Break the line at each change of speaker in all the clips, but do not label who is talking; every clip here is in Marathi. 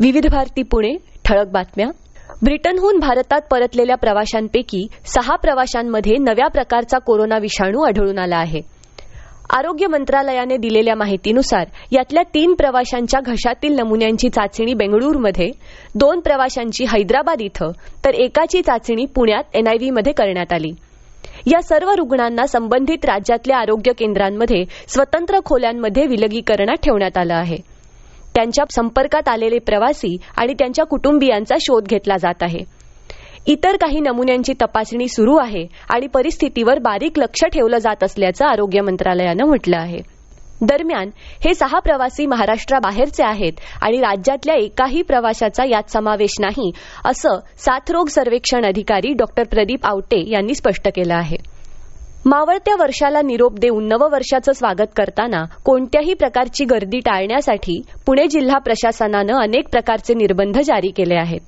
विविध भारती पुणे ठळक बातम्या. ब्रिटनहून भारतात परतलेल्या प्रवाशांपैकी 6 प्रवाशांमध्ये नव्या प्रकारचा कोरोना विषाणू आढळून आला आहे. आरोग्य मंत्रालयाने दिलेल्या माहितीनुसार यातल्या 3 प्रवाशांच्या घशातील नमुन्यांची चाचणी बेंगळुरूमध्ये, 2 प्रवाशांची हैदराबाद इथं तर एकाची चाचणी पुण्यात NIV करण्यात आली. या सर्व रुग्णांना संबंधित राज्यातल्या आरोग्य केंद्रांमध्ये स्वतंत्र खोल्यांमध्ये विलगीकरणात ठेवण्यात आलं आहे. त्यांच्या संपर्कात आलेले प्रवासी आणि त्यांच्या कुटुंबियांचा शोध घेतला जात आहे. इतर काही नमुन्यांची तपासणी सुरू आहे आणि परिस्थितीवर बारीक लक्ष ठेवलं जात असल्याचं आरोग्य मंत्रालयानं म्हटलं आहे. दरम्यान हे 6 प्रवासी महाराष्ट्राबाहेरचे आहेत आणि राज्यातल्या एकाही प्रवाशाचा यात समावेश नाही, असं साथरोग सर्वेक्षण अधिकारी डॉक्टर प्रदीप आवटे यांनी स्पष्ट केलं आहे. मावळत्या वर्षाला निरोप देऊन नववर्षाचं स्वागत करताना कोणत्याही प्रकारची गर्दी टाळण्यासाठी पुणे जिल्हा प्रशासनानं अनेक प्रकारचे निर्बंध जारी केले आहेत.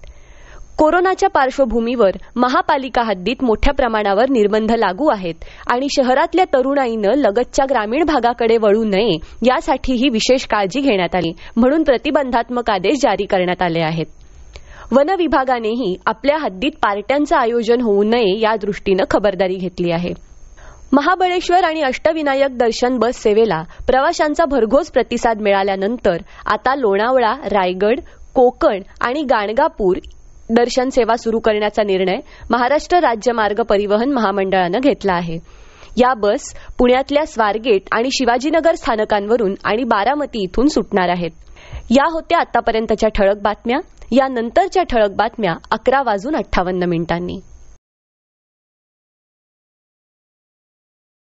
कोरोनाच्या पार्श्वभूमीवर महापालिका हद्दीत मोठ्या प्रमाणावर निर्बंध लागू आहेत आणि शहरातल्या तरुणाईनं लगतच्या ग्रामीण भागाकडे वळू नये यासाठीही विशेष काळजी घेण्यात आली, म्हणून प्रतिबंधात्मक आदेश जारी करण्यात आले आहेत. वन विभागानेही आपल्या हद्दीत पार्ट्यांचं आयोजन होऊ नये यादृष्टीनं खबरदारी घेतली आहे. महाबळेश्वर आणि अष्टविनायक दर्शन बस सेवेला प्रवाशांचा भरघोस प्रतिसाद मिळाल्यानंतर आता लोणावळा, रायगड, कोकण आणि गाणगापूर दर्शन सेवा सुरू करण्याचा निर्णय महाराष्ट्र राज्य मार्ग परिवहन महामंडळानं घेतला आहे. या बस पुण्यातल्या स्वारगेट आणि शिवाजीनगर स्थानकांवरून आणि बारामती इथून सुटणार आहेत. या होत्या आतापर्यंतच्या ठळक बातम्या. यानंतरच्या ठळक बातम्या 11:58 मिनिटांनी.